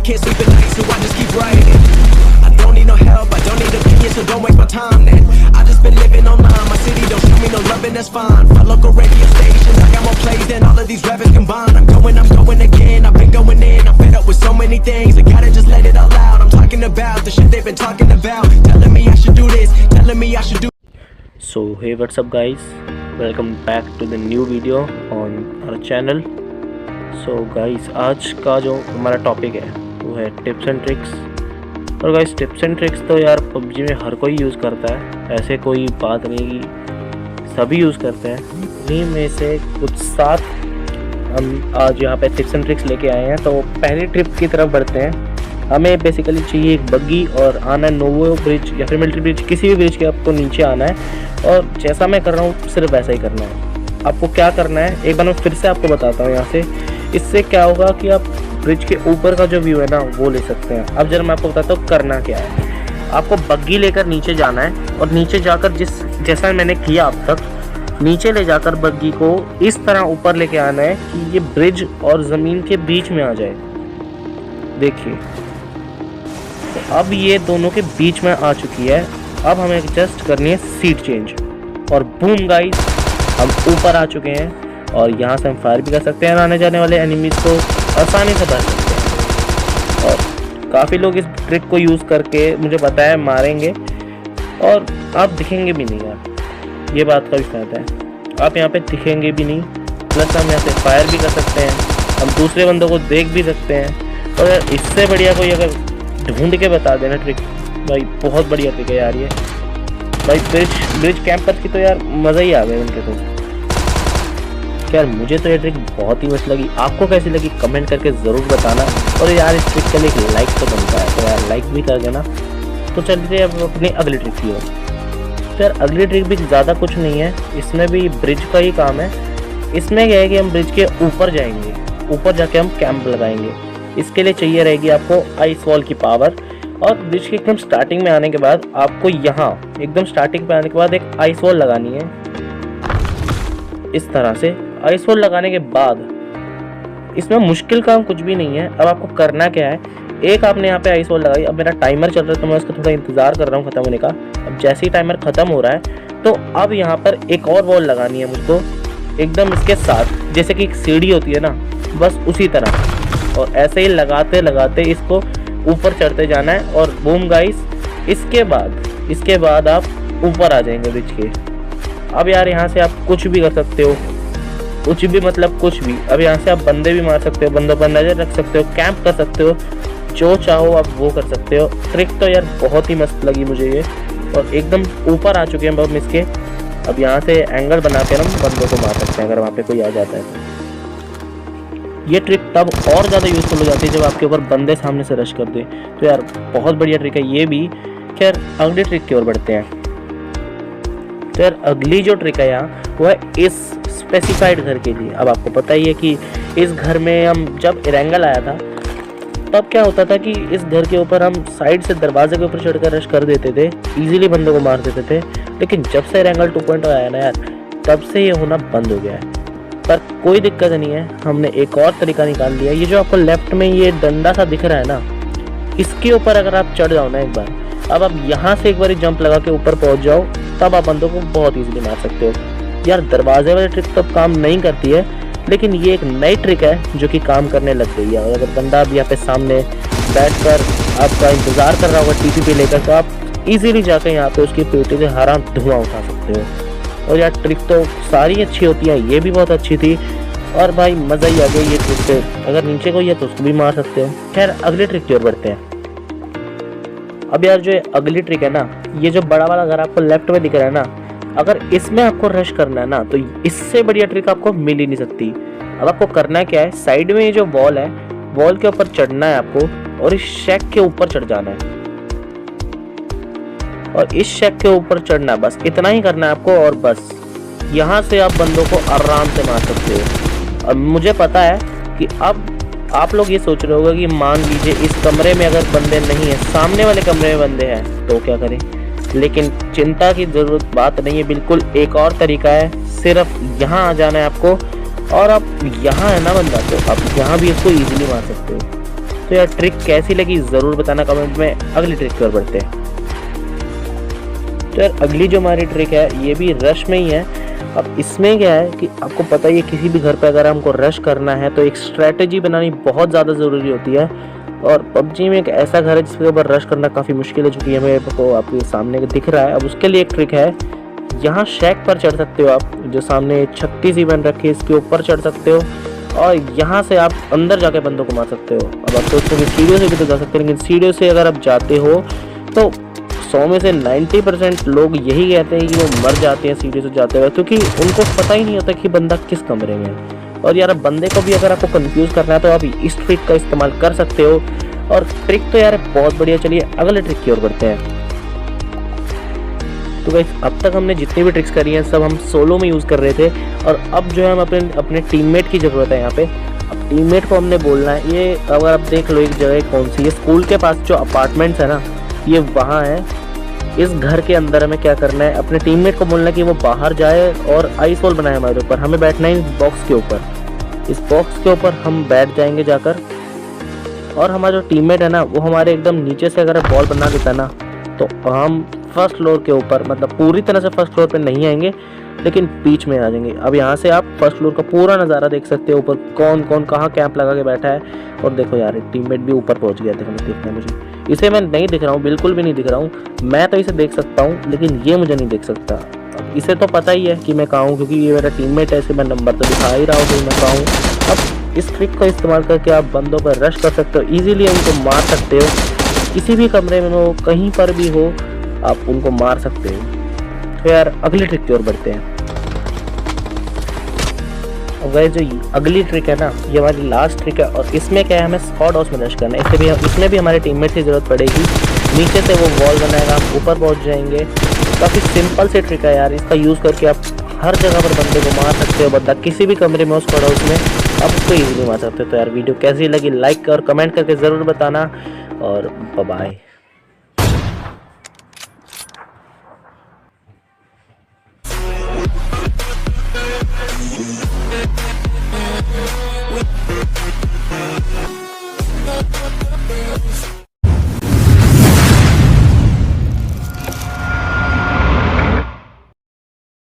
I can't sleep at night, so I just keep writing. I don't need no help, I don't need opinions, so don't waste my time then. I just been living online, my city don't show me no loving, that's fine. My local radio stations, I got more plays than all of these rappers combined. I'm going again, I've been going in, I'm fed up with so many things. I gotta just let it all out, I'm talking about the shit they've been talking about. Telling me I should do this, telling me I should do. So hey, what's up guys, welcome back to the new video on our channel. So guys, आज का जो हमारा topic है वो है tips and tricks. और guys, tips and tricks तो यार पबजी में हर कोई यूज़ करता है, ऐसे कोई बात नहीं कि सभी यूज़ करते हैं। इन्हीं में से कुछ 7 हम आज यहाँ पे टिप्स एंड ट्रिक्स लेके आए हैं। तो पहली ट्रिप की तरफ बढ़ते हैं। हमें बेसिकली चाहिए एक बग्गी और आना है नोवो ब्रिज या फिर मिलिट्री ब्रिज, किसी भी ब्रिज के आपको नीचे आना है और जैसा मैं कर रहा हूँ सिर्फ वैसा ही करना है। आपको क्या करना है एक बार मैं फिर से आपको बताता हूँ यहाँ से। इससे क्या होगा कि आप ब्रिज के ऊपर का जो व्यू है ना वो ले सकते हैं। अब जरा मैं आपको बताता हूँ करना क्या है। आपको बग्गी लेकर नीचे जाना है और नीचे जाकर जैसा मैंने किया अब तक, नीचे ले जाकर बग्गी को इस तरह ऊपर लेके आना है कि ये ब्रिज और ज़मीन के बीच में आ जाए। देखिए, तो अब ये दोनों के बीच में आ चुकी है। अब हमें जस्ट करनी है सीट चेंज और बूम गाइस, हम ऊपर आ चुके हैं और यहाँ से हम फायर भी कर सकते हैं। आने जाने वाले एनिमीज को आसानी से भर सकते हैं और काफ़ी लोग इस ट्रिक को यूज़ करके मुझे पता है मारेंगे और आप दिखेंगे भी नहीं यार, ये बात का भी फायदा है। आप यहाँ पे दिखेंगे भी नहीं, प्लस हम यहाँ से फायर भी कर सकते हैं, हम दूसरे बंदों को देख भी सकते हैं। और यार इससे बढ़िया कोई अगर ढूंढ के बता देना ट्रिक, भाई बहुत बढ़िया ट्रिक है यार ये। भाई ब्रिज कैंपर्स की तो यार मज़ा ही आ गया उनके तो। यार मुझे तो ये ट्रिक बहुत ही मस्त लगी। आपको कैसी लगी कमेंट करके ज़रूर बताना। और यार इस ट्रिक के लिए एक लाइक तो बनता है, तो यार लाइक भी कर देना। तो चलिए अब अपनी अगली ट्रिक की ओर। तो यार अगली ट्रिक भी ज़्यादा कुछ नहीं है, इसमें भी ब्रिज का ही काम है। इसमें क्या है कि हम ब्रिज के ऊपर जाएंगे, ऊपर जाके हम कैंप लगाएंगे। इसके लिए चाहिए रहेगी आपको आइस वॉल की पावर। और ब्रिज के एकदम स्टार्टिंग में आने के बाद आपको यहाँ एकदम स्टार्टिंग पे आने के बाद एक आइस वॉल लगानी है इस तरह से। आइस वॉल लगाने के बाद इसमें मुश्किल काम कुछ भी नहीं है। अब आपको करना क्या है, एक आपने यहाँ पे आइस वॉल लगाई। अब मेरा टाइमर चल रहा है तो मैं उसका थोड़ा इंतज़ार कर रहा हूँ ख़त्म होने का। अब जैसे ही टाइमर ख़त्म हो रहा है तो अब यहाँ पर एक और वॉल लगानी है मुझको एकदम इसके साथ, जैसे कि एक सीढ़ी होती है ना, बस उसी तरह। और ऐसे ही लगाते लगाते इसको ऊपर चढ़ते जाना है और बूम गाइस, इसके बाद आप ऊपर आ जाएंगे ब्रिज के। अब यार यहाँ से आप कुछ भी कर सकते हो, कुछ भी मतलब कुछ भी। अब यहाँ से आप बंदे भी मार सकते हो, बंदों पर नज़र रख सकते हो, कैंप कर सकते हो, जो चाहो आप वो कर सकते हो। ट्रिक तो यार बहुत ही मस्त लगी मुझे ये। और एकदम ऊपर आ चुके हैं हम इसके। अब यहाँ से एंगल बना कर हम बंदों को मार सकते हैं अगर वहाँ पे कोई आ जाता है तो। ये ट्रिक तब और ज़्यादा यूज़फुल हो जाती है जब आपके ऊपर बंदे सामने से रश कर दे। तो यार बहुत बढ़िया ट्रिक है ये भी। खैर अगली ट्रिक की ओर बढ़ते हैं। तो यार अगली जो ट्रिक है यहाँ वो है इस स्पेसिफाइड घर के लिए। अब आपको पता ही है कि इस घर में हम जब एरेंगल आया था तब क्या होता था कि इस घर के ऊपर हम साइड से दरवाजे के ऊपर चढ़कर रश कर देते थे, इजीली बंदों को मार देते थे। लेकिन जब से एरेंगल 2.0 आया ना यार, तब से ये होना बंद हो गया है। पर कोई दिक्कत नहीं है, हमने एक और तरीका निकाल लिया। ये जो आपको लेफ्ट में ये डंडा सा दिख रहा है ना, इसके ऊपर अगर आप चढ़ जाओ ना एक बार, अब आप यहाँ से एक बार जंप लगा के ऊपर पहुँच जाओ, तब आप बंदों को बहुत ईजिली मार सकते हो। यार दरवाजे वाली ट्रिक तो काम नहीं करती है, लेकिन ये एक नई ट्रिक है जो कि काम करने लग गई है। और अगर बंदा अब यहाँ पे सामने बैठकर आपका इंतज़ार कर रहा होगा टीपी लेकर, तो आप इजीली जाकर यहाँ पे उसकी पेटी से हरा धुआं उठा सकते हो। और यार ट्रिक तो सारी अच्छी होती है, ये भी बहुत अच्छी थी। और भाई मज़ा ही आ गया ये ट्रिक से। अगर नीचे कोई है तो उसको भी मार सकते हो। खैर अगली ट्रिक की ओर बढ़ते हैं। अब यार जो अगली ट्रिक है ना, ये जो बड़ा वाला घर आपको लेफ्ट में दिख रहा है ना, अगर इसमें आपको रश करना है ना तो इससे बढ़िया ट्रिक आपको मिल ही नहीं सकती। अब आपको करना क्या है, साइड में ये जो वॉल है, वॉल के ऊपर चढ़ना है आपको और इस शेक के ऊपर चढ़ जाना है। और इस शेक के ऊपर चढ़ना है, बस इतना ही करना है आपको। और बस यहाँ से आप बंदों को आराम से मार सकते हो। और मुझे पता है कि अब आप लोग ये सोच रहे होगा कि मान लीजिए इस कमरे में अगर बंदे नहीं है, सामने वाले कमरे में बंदे हैं, तो क्या करें। लेकिन चिंता की ज़रूरत बात नहीं है, बिल्कुल एक और तरीका है। सिर्फ यहाँ आ जाना है आपको और आप यहाँ है ना बंदा, तो आप यहाँ भी इसको इजीली मार सकते हो। तो यार ट्रिक कैसी लगी ज़रूर बताना कमेंट में। अगली ट्रिक की ओर बढ़ते हैं। तो यार अगली जो हमारी ट्रिक है ये भी रश में ही है। अब इसमें क्या है कि आपको पता ही है किसी भी घर पे अगर हमको रश करना है तो एक स्ट्रैटेजी बनानी बहुत ज़्यादा ज़रूरी होती है। और पबजी में एक ऐसा घर है जिसके ऊपर रश करना काफ़ी मुश्किल है, जो कि हमें को आपके सामने दिख रहा है। अब उसके लिए एक ट्रिक है, यहाँ शैक पर चढ़ सकते हो आप, जो सामने 36 ही बन रखी है, इसके ऊपर चढ़ सकते हो और यहाँ से आप अंदर जाके बंदों को मार सकते हो। अब आप सोचते हो कि सीढ़ियों से भी तो जा सकते हो, लेकिन सीढ़ियों से अगर आप जाते हो तो 100 में से 90% लोग यही कहते हैं कि वो मर जाते हैं सीढ़ी से जाते हुए, क्योंकि उनको पता ही नहीं होता कि बंदा किस कमरे में है। और यार बंदे को भी अगर आपको कंफ्यूज करना है तो आप इस ट्रिक का इस्तेमाल कर सकते हो। और ट्रिक तो यार बहुत बढ़िया। चलिए अगले ट्रिक की ओर बढ़ते हैं। तो गाइस अब तक हमने जितनी भी ट्रिक्स करी हैं सब हम सोलो में यूज़ कर रहे थे, और अब जो है हम अपने टीममेट की ज़रूरत है यहाँ पे। अब टीममेट को हमने बोलना है, ये अगर आप देख लो एक जगह कौन सी है, स्कूल के पास जो अपार्टमेंट्स है ना ये वहाँ है। इस घर के अंदर हमें क्या करना है, अपने टीममेट को बोलना है कि वो बाहर जाए और आइस वॉल बनाए हमारे ऊपर। हमें बैठना है इस बॉक्स के ऊपर। इस बॉक्स के ऊपर हम बैठ जाएंगे जाकर, और हमारा जो टीममेट है ना वो हमारे एकदम नीचे से अगर बॉल बना देता ना तो हम फर्स्ट फ्लोर के ऊपर, मतलब पूरी तरह से फर्स्ट फ्लोर पे नहीं आएंगे लेकिन बीच में आ जाएंगे। अब यहाँ से आप फर्स्ट फ्लोर का पूरा नज़ारा देख सकते हो, ऊपर कौन कौन कहाँ कैंप लगा के बैठा है। और देखो यार टीममेट भी ऊपर पहुँच गया, देखना मुझे इसे मैं नहीं दिख रहा हूँ, बिल्कुल भी नहीं दिख रहा हूँ। मैं तो इसे देख सकता हूँ लेकिन ये मुझे नहीं देख सकता। अब इसे तो पता ही है कि मैं कहाँ हूँ, क्योंकि ये मेरा टीममेट है, इसे मैं नंबर तो दिखा ही रहा हूँ कि मैं कहाँ हूँ। अब इस ट्रिक का इस्तेमाल करके आप बंदों पर रश कर सकते हो, इजीली उनको मार सकते हो। किसी भी कमरे में हो, कहीं पर भी हो, आप उनको मार सकते हो। तो यार अगली ट्रिक की ओर बढ़ते हैं। अब गाइस जो अगली ट्रिक है ना ये हमारी लास्ट ट्रिक है, और इसमें क्या है, हमें स्क्वाड हाउस में रश करना है। इसमें भी हमारे टीममेट की ज़रूरत पड़ेगी। नीचे से वो वॉल बनाएगा, हम ऊपर पहुँच जाएंगे। काफ़ी सिंपल से ट्रिक है यार, इसका यूज़ करके आप हर जगह पर बंदे को मार सकते हो। बंदा किसी भी कमरे में हो स्क्वाड हाउस में आप उसको ईजिली मार सकते हो। तो यार वीडियो कैसी लगी लाइक और कमेंट करके ज़रूर बताना, और बाय।